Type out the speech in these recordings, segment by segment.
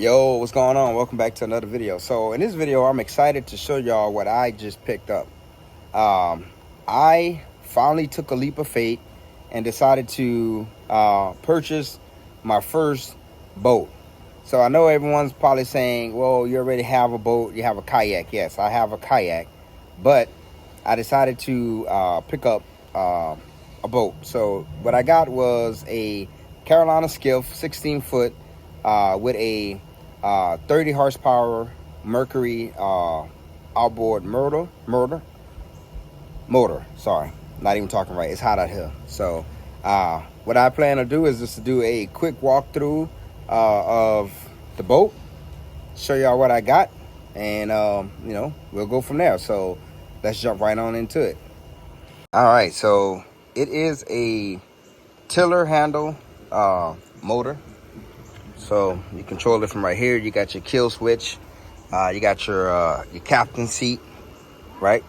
Yo, what's going on? Welcome back to another video. So in this video, I'm excited to show y'all what I just picked up. I finally took a leap of faith and decided to purchase my first boat. So I know everyone's probably saying, well, you already have a boat, you have a kayak. Yes, I have a kayak, but I decided to pick up a boat. So what I got was a Carolina Skiff, 16 foot, with a 30 horsepower Mercury outboard motor. Sorry, not even talking right. It's hot out here. So what I plan to do is just to do a quick walkthrough of the boat, show y'all what I got, and we'll go from there. So let's jump right on into it. All right, so it is a tiller handle motor. So you control it from right here. You got your kill switch. You got your captain seat, right?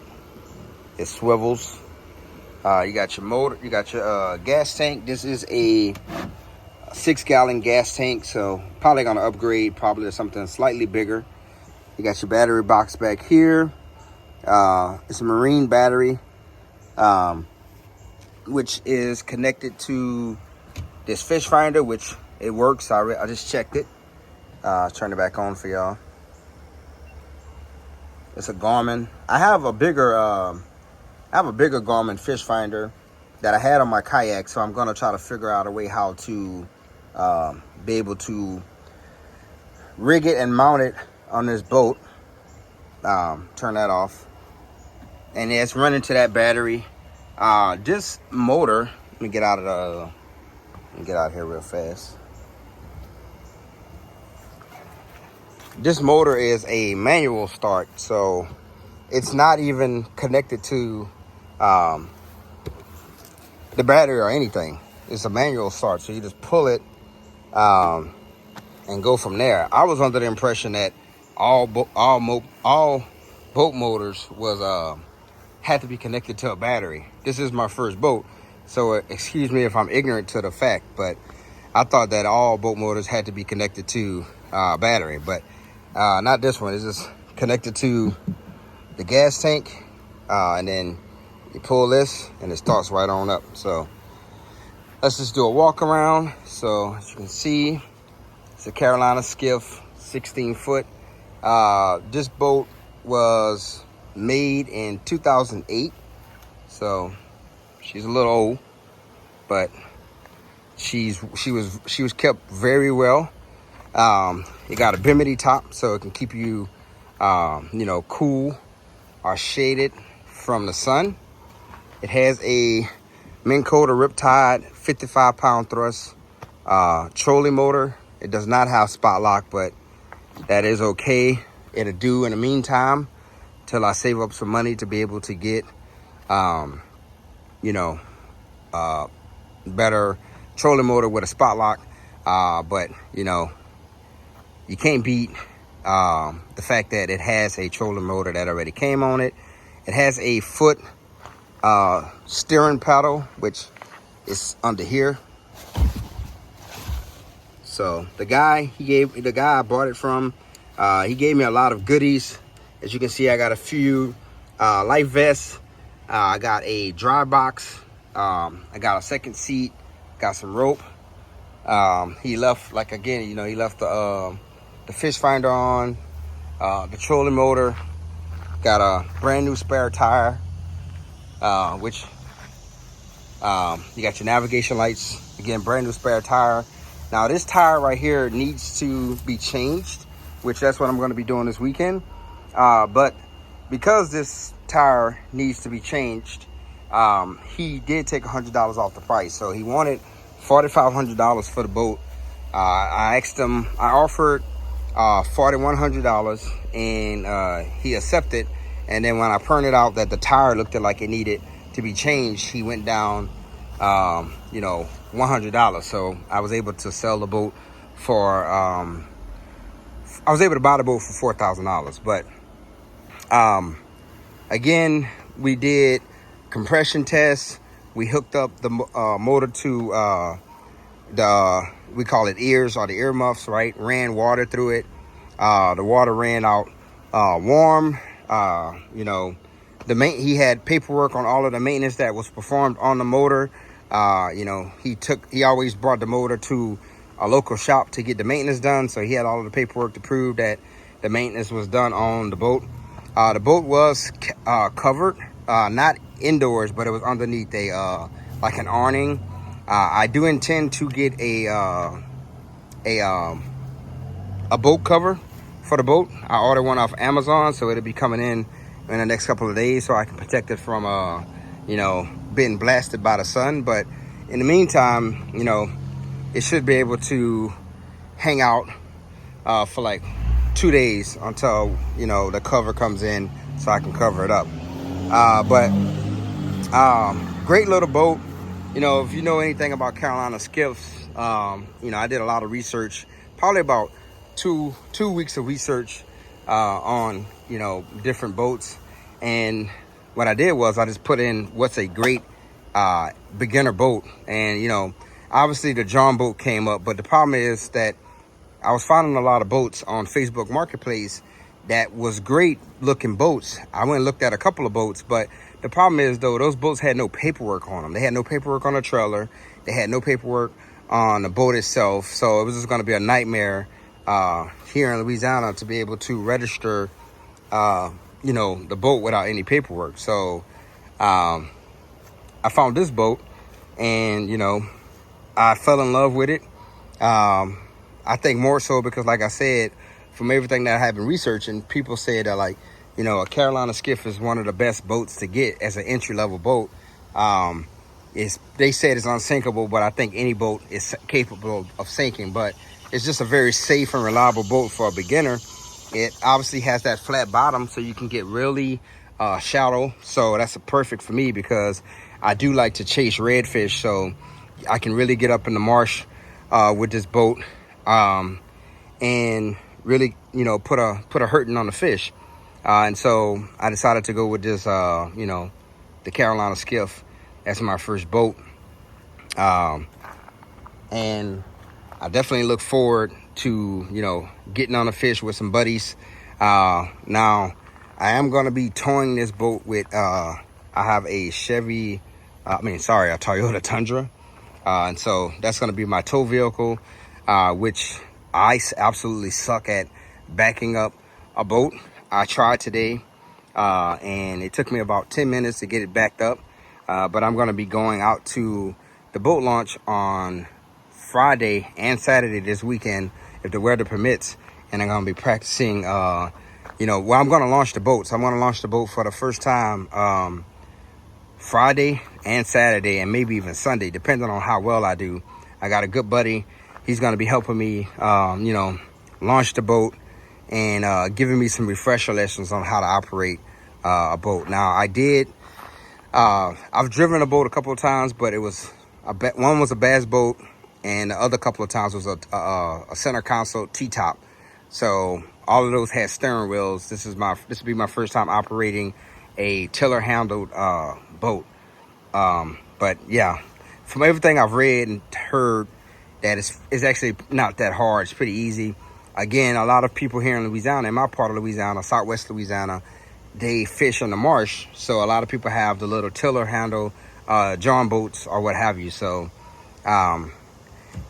It swivels. You got your motor. You got your gas tank. This is a 6-gallon gas tank, so probably gonna upgrade probably to something slightly bigger. You got your battery box back here. It's a marine battery, which is connected to this fish finder, which it works. I just checked it. Turn it back on for y'all. It's a Garmin. I have a bigger Garmin fish finder that I had on my kayak, so I'm gonna try to figure out a way how to be able to rig it and mount it on this boat. Turn that off, and it's running to that battery. This motor. Let me get out of here real fast. This motor is a manual start, so it's not even connected to the battery or anything. It's a manual start, so you just pull it and go from there. I was under the impression that all boat motors was had to be connected to a battery. This is my first boat, so excuse me if I'm ignorant to the fact, but I thought that all boat motors had to be connected to battery, but not this one. It's just connected to the gas tank, and then you pull this and it starts right on up. So let's just do a walk around. So as you can see, it's a Carolina Skiff, 16 foot. This boat was made in 2008, so she's a little old, but she was kept very well. It got a bimini top, so it can keep you cool or shaded from the sun. It has a Minn Kota Riptide 55-pound thrust trolling motor. It does not have spot lock, but that is okay. It'll do in the meantime till I save up some money to be able to get better trolling motor with a spot lock. But you can't beat the fact that it has a trolling motor that already came on it. It has a foot steering paddle, which is under here. So the guy I bought it from, he gave me a lot of goodies. As you can see, I got a few life vests. I got a dry box. I got a second seat. Got some rope. He left, he left the fish finder on, the trolling motor. Got a brand new spare tire, which you got your navigation lights. Again, brand new spare tire. Now this tire right here needs to be changed, which that's what I'm going to be doing this weekend. But because this tire needs to be changed, he did take $100 off the price. So he wanted $4,500 for the boat. I asked him, I offered $4,100, and he accepted. And then when I pointed out that the tire looked like it needed to be changed, he went down $100. So I was able to sell the boat for I was able to buy the boat for $4,000. But again, we did compression tests. We hooked up the motor to the we call it ears or the earmuffs, right? Ran water through it. The water ran out warm. You know, he had paperwork on all of the maintenance that was performed on the motor. You know, he always brought the motor to a local shop to get the maintenance done. So he had all of the paperwork to prove that the maintenance was done on the boat. The boat was covered, not indoors, but it was underneath like an awning. I do intend to get a boat cover for the boat. I ordered one off Amazon, so it'll be coming in the next couple of days, so I can protect it from you know, being blasted by the sun. But in the meantime, you know, it should be able to hang out for like 2 days until, you know, the cover comes in so I can cover it up. But great little boat. You know, if you know anything about Carolina Skiffs, you know, I did a lot of research, probably about two weeks of research on, you know, different boats. And what I did was I just put in what's a great beginner boat. And, you know, obviously the John boat came up, but the problem is that I was finding a lot of boats on Facebook Marketplace that was great looking boats. I went and looked at a couple of boats, but the problem is, though, those boats had no paperwork on them. They had no paperwork on the trailer. They had no paperwork on the boat itself. So it was just going to be a nightmare here in Louisiana to be able to register, you know, the boat without any paperwork. So I found this boat, and, you know, I fell in love with it. I think more so because, like I said, from everything that I have been researching, people say that, like, you know, a Carolina Skiff is one of the best boats to get as an entry-level boat. They said it's unsinkable, but I think any boat is capable of sinking. But it's just a very safe and reliable boat for a beginner. It obviously has that flat bottom, so you can get really shallow. So that's perfect for me because I do like to chase redfish. So I can really get up in the marsh with this boat and really, you know, put a hurting on the fish. And so I decided to go with this, you know, the Carolina Skiff as my first boat. And I definitely look forward to, you know, getting on a fish with some buddies. Now, I am going to be towing this boat with, I have a a Toyota Tundra. And so that's going to be my tow vehicle, which I absolutely suck at backing up a boat. I tried today, and it took me about 10 minutes to get it backed up. But I'm going to be going out to the boat launch on Friday and Saturday this weekend, if the weather permits. And I'm going to be practicing, you know, well, I'm going to launch the boat. So I'm going to launch the boat for the first time Friday and Saturday, and maybe even Sunday, depending on how well I do. I got a good buddy. He's going to be helping me, you know, launch the boat and giving me some refresher lessons on how to operate a boat. Now, I've driven a boat a couple of times, but it was one was a bass boat, and the other couple of times was a center console T-top. So all of those had steering wheels. This will be my first time operating a tiller handled boat. But yeah, from everything I've read and heard, that it's actually not that hard. It's pretty easy. Again, a lot of people here in Louisiana, in my part of Louisiana, Southwest Louisiana, they fish in the marsh. So a lot of people have the little tiller handle, John boats or what have you. So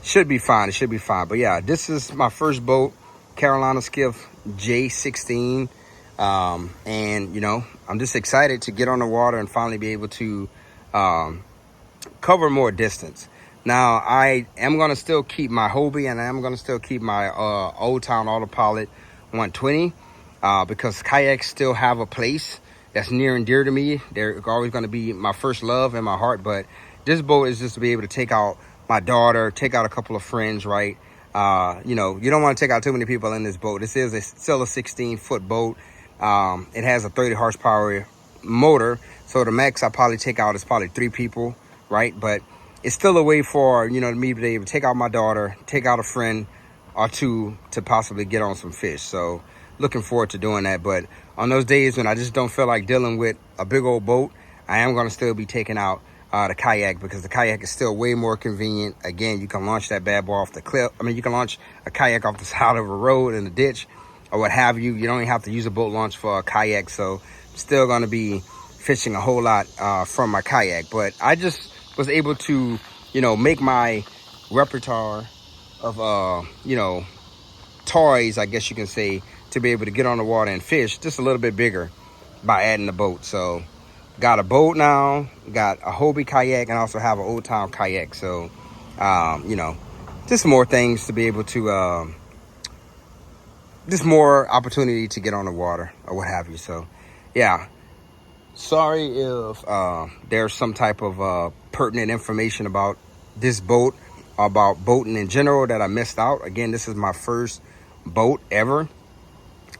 should be fine. It should be fine. But yeah, this is my first boat, Carolina Skiff J16. And, you know, I'm just excited to get on the water and finally be able to cover more distance. Now, I am going to still keep my Hobie, and I am going to still keep my Old Town Autopilot 120 because kayaks still have a place that's near and dear to me. They're always going to be my first love in my heart. But this boat is just to be able to take out my daughter, take out a couple of friends, right? You know, you don't want to take out too many people in this boat. This is still a 16-foot boat. It has a 30 horsepower motor. So the max I probably take out is probably 3 people, right? But it's still a way for, you know, me to be able to take out my daughter, take out a friend or two to possibly get on some fish. So looking forward to doing that. But on those days when I just don't feel like dealing with a big old boat, I am going to still be taking out the kayak, because the kayak is still way more convenient. Again, you can launch that bad boy off the cliff. I mean, you can launch a kayak off the side of a road in a ditch or what have you. You don't even have to use a boat launch for a kayak. So I'm still going to be fishing a whole lot from my kayak. But I just was able to, you know, make my repertoire of, you know, toys, I guess you can say, to be able to get on the water and fish just a little bit bigger by adding the boat. So got a boat now, got a Hobie kayak, and also have an Old Town kayak. So, you know, just more things to be able to, just more opportunity to get on the water or what have you. So, yeah, sorry if there's some type of pertinent information about this boat, about boating in general, that I missed out. Again, this is my first boat ever.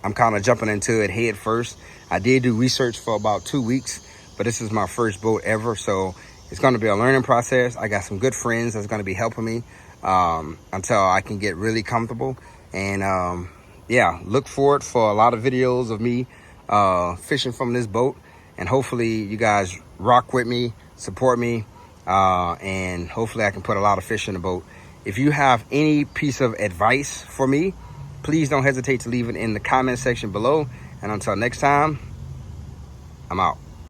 I'm kind of jumping into it head first. I did do research for about 2 weeks, but this is my first boat ever. So it's going to be a learning process. I got some good friends that's going to be helping me until I can get really comfortable. And yeah, look forward for a lot of videos of me fishing from this boat. And hopefully you guys rock with me, support me, and hopefully I can put a lot of fish in the boat. If you have any piece of advice for me, please don't hesitate to leave it in the comment section below. And until next time, I'm out.